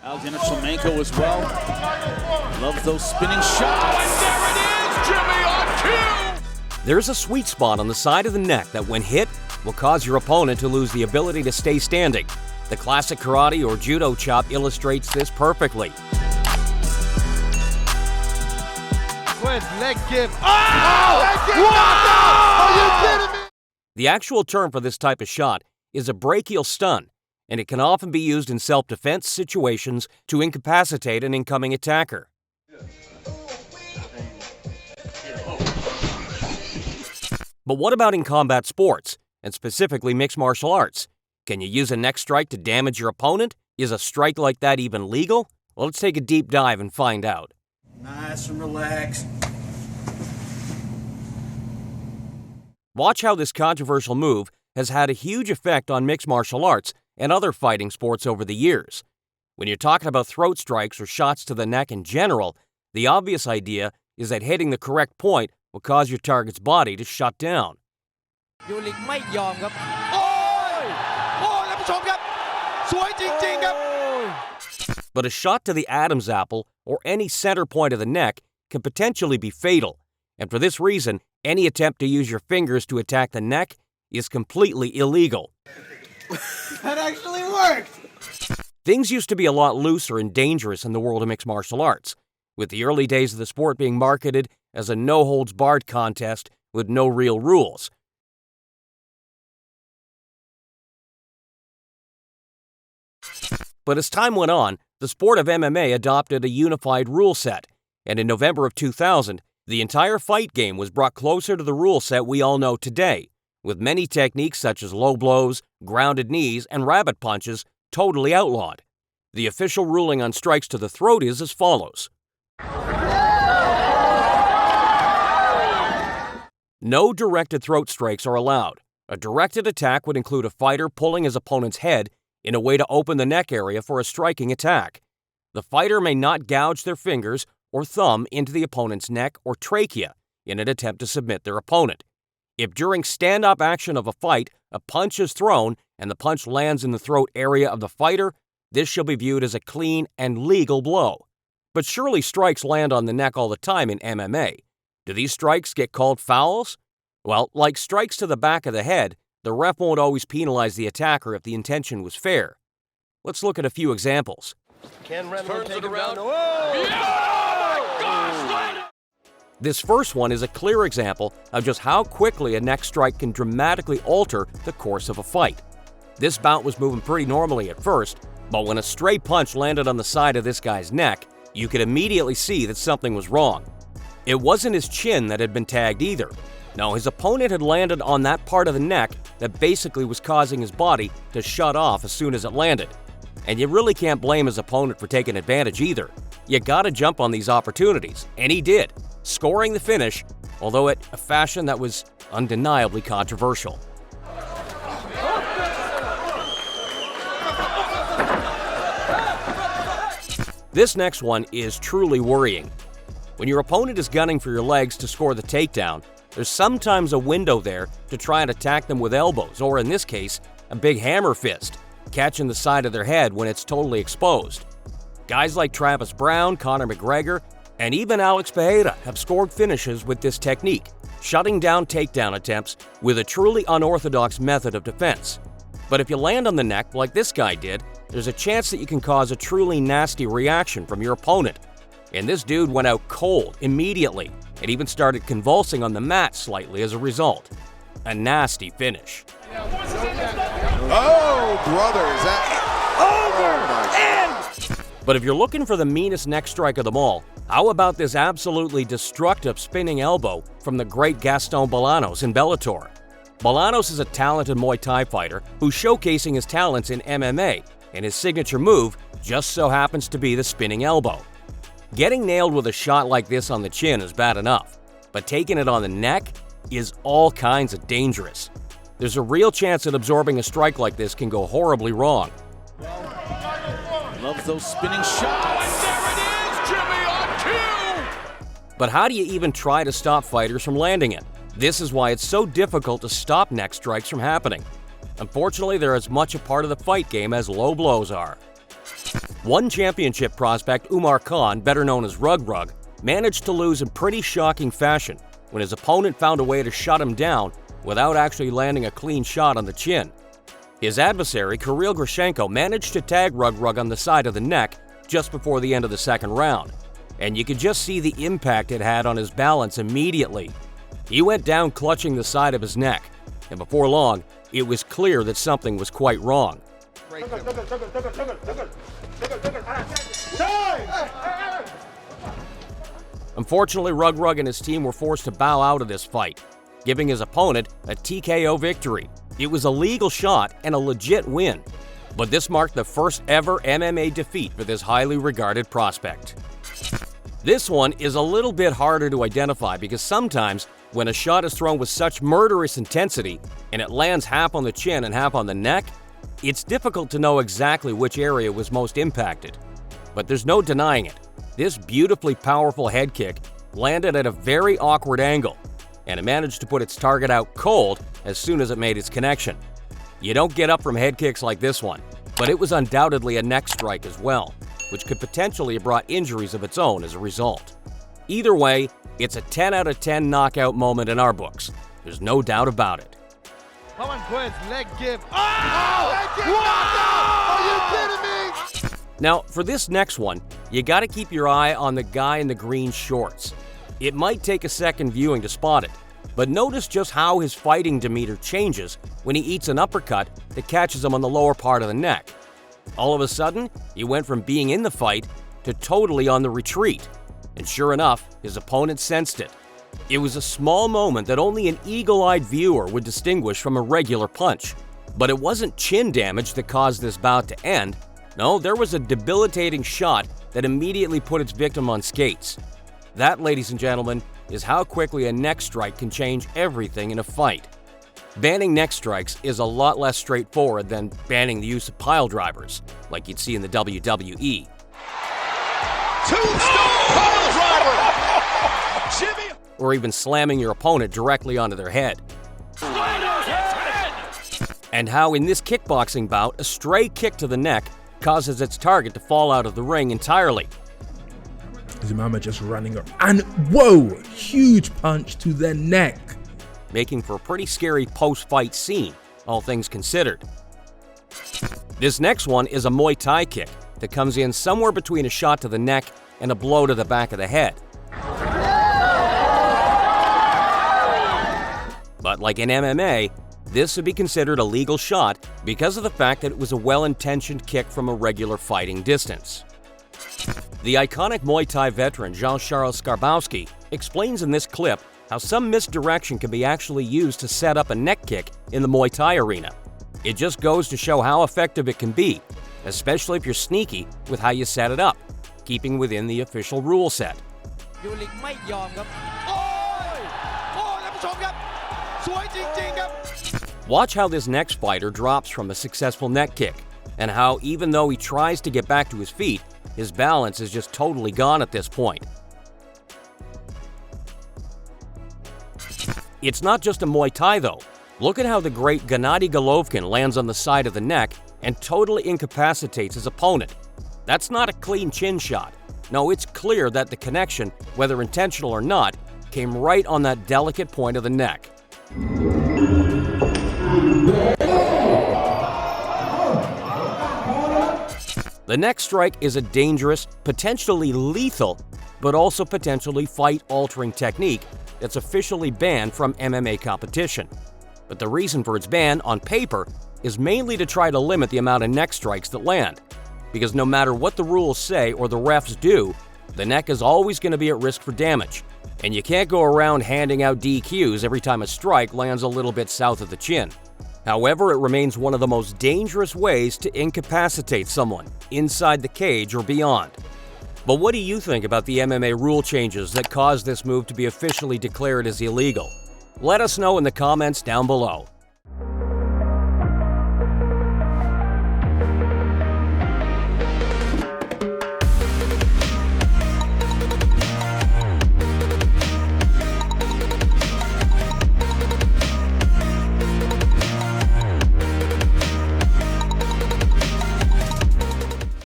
Alexander Flamenco as well. Loves those spinning shots. And there it is, Jimmy on cue! There's a sweet spot on the side of the neck that, when hit, will cause your opponent to lose the ability to stay standing. The classic karate or judo chop illustrates this perfectly. Good leg give. Oh! Leg give knocked out! Are you kidding me? The actual term for this type of shot is a brachial stun, and it can often be used in self-defense situations to incapacitate an incoming attacker. But what about in combat sports, and specifically mixed martial arts? Can you use a neck strike to damage your opponent? Is a strike like that even legal? Well, let's take a deep dive and find out. Nice and relaxed. Watch how this controversial move has had a huge effect on mixed martial arts and other fighting sports over the years. When you're talking about throat strikes or shots to the neck in general, the obvious idea is that hitting the correct point will cause your target's body to shut down. ยูริกไม่ยอมครับโอ้ยท่านผู้ชมครับสวยจริงๆครับ But a shot to the Adam's apple or any center point of the neck can potentially be fatal. And for this reason, any attempt to use your fingers to attack the neck is completely illegal. That actually worked! Things used to be a lot looser and dangerous in the world of mixed martial arts, with the early days of the sport being marketed as a no-holds-barred contest with no real rules. But as time went on, the sport of MMA adopted a unified rule set, and in November of 2000, the entire fight game was brought closer to the rule set we all know today, with many techniques such as low blows, grounded knees, and rabbit punches totally outlawed. The official ruling on strikes to the throat is as follows. No directed throat strikes are allowed. A directed attack would include a fighter pulling his opponent's head in a way to open the neck area for a striking attack. The fighter may not gouge their fingers or thumb into the opponent's neck or trachea in an attempt to submit their opponent. If during stand-up action of a fight, a punch is thrown and the punch lands in the throat area of the fighter, this shall be viewed as a clean and legal blow. But surely strikes land on the neck all the time in MMA. Do these strikes get called fouls? Well, like strikes to the back of the head, the ref won't always penalize the attacker if the intention was fair. Let's look at a few examples. Can Renzo take it around? This first one is a clear example of just how quickly a neck strike can dramatically alter the course of a fight. This bout was moving pretty normally at first, but when a stray punch landed on the side of this guy's neck, you could immediately see that something was wrong. It wasn't his chin that had been tagged either. No, his opponent had landed on that part of the neck that basically was causing his body to shut off as soon as it landed. And you really can't blame his opponent for taking advantage either. You gotta jump on these opportunities, and he did, scoring the finish, although in a fashion that was undeniably controversial. This next one is truly worrying. When your opponent is gunning for your legs to score the takedown, there's sometimes a window there to try and attack them with elbows, or in this case, a big hammer fist, catching the side of their head when it's totally exposed. Guys like Travis Brown, Conor McGregor, and even Alex Pereira have scored finishes with this technique, shutting down takedown attempts with a truly unorthodox method of defense. But if you land on the neck like this guy did, there's a chance that you can cause a truly nasty reaction from your opponent. And this dude went out cold immediately and even started convulsing on the mat slightly as a result. A nasty finish. Oh, brother, is that over? But if you're looking for the meanest neck strike of them all, how about this absolutely destructive spinning elbow from the great Gaston Bolanos in Bellator? Bolanos is a talented Muay Thai fighter who's showcasing his talents in MMA, and his signature move just so happens to be the spinning elbow. Getting nailed with a shot like this on the chin is bad enough, but taking it on the neck is all kinds of dangerous. There's a real chance that absorbing a strike like this can go horribly wrong. Loves those spinning shots. And there it is, Jimmy on cue! But how do you even try to stop fighters from landing it? This is why it's so difficult to stop neck strikes from happening. Unfortunately, they're as much a part of the fight game as low blows are. One championship prospect, Umar Khan, better known as Rug Rug, managed to lose in pretty shocking fashion when his opponent found a way to shut him down without actually landing a clean shot on the chin. His adversary, Kirill Grashenko, managed to tag Rug Rug on the side of the neck just before the end of the second round, and you could just see the impact it had on his balance immediately. He went down clutching the side of his neck, and before long, it was clear that something was quite wrong. Unfortunately, Rug Rug and his team were forced to bow out of this fight, giving his opponent a TKO victory. It was a legal shot and a legit win, but this marked the first ever MMA defeat for this highly regarded prospect. This one is a little bit harder to identify because sometimes when a shot is thrown with such murderous intensity and it lands half on the chin and half on the neck, it's difficult to know exactly which area was most impacted. But there's no denying it. This beautifully powerful head kick landed at a very awkward angle, and it managed to put its target out cold as soon as it made its connection. You don't get up from head kicks like this one, but it was undoubtedly a neck strike as well, which could potentially have brought injuries of its own as a result. Either way, it's a 10 out of 10 knockout moment in our books. There's no doubt about it. Come on, Quiz, leg give. Oh! Leg give! Knockout! Are you kidding me? Now, for this next one, you gotta keep your eye on the guy in the green shorts. It might take a second viewing to spot it, but notice just how his fighting demeanor changes when he eats an uppercut that catches him on the lower part of the neck. All of a sudden, he went from being in the fight to totally on the retreat, and sure enough, his opponent sensed it. It was a small moment that only an eagle-eyed viewer would distinguish from a regular punch, but it wasn't chin damage that caused this bout to end. No, there was a debilitating shot that immediately put its victim on skates. That, ladies and gentlemen, is how quickly a neck strike can change everything in a fight. Banning neck strikes is a lot less straightforward than banning the use of pile drivers, like you'd see in the WWE. Tombstone pile driver! Jimmy! Or even slamming your opponent directly onto their head. And how in this kickboxing bout, a stray kick to the neck causes its target to fall out of the ring entirely. Zimama just running up, and whoa, huge punch to the neck. Making for a pretty scary post-fight scene, all things considered. This next one is a Muay Thai kick that comes in somewhere between a shot to the neck and a blow to the back of the head. But like in MMA, this would be considered a legal shot because of the fact that it was a well-intentioned kick from a regular fighting distance. The iconic Muay Thai veteran Jean-Charles Skarbowski explains in this clip how some misdirection can be actually used to set up a neck kick in the Muay Thai arena. It just goes to show how effective it can be, especially if you're sneaky with how you set it up, keeping within the official rule set. ยูริกไม่ยอมครับโอ้ยท่านผู้ชมครับสวยจริงๆครับ Watch how this next fighter drops from a successful neck kick, and how even though he tries to get back to his feet, his balance is just totally gone at this point. It's not just a Muay Thai though. Look at how the great Gennady Golovkin lands on the side of the neck and totally incapacitates his opponent. That's not a clean chin shot. No, it's clear that the connection, whether intentional or not, came right on that delicate point of the neck. The neck strike is a dangerous, potentially lethal, but also potentially fight-altering technique that's officially banned from MMA competition. But the reason for its ban, on paper, is mainly to try to limit the amount of neck strikes that land. Because no matter what the rules say or the refs do, the neck is always going to be at risk for damage. And you can't go around handing out DQs every time a strike lands a little bit south of the chin. However, it remains one of the most dangerous ways to incapacitate someone, inside the cage or beyond. But what do you think about the MMA rule changes that caused this move to be officially declared as illegal? Let us know in the comments down below.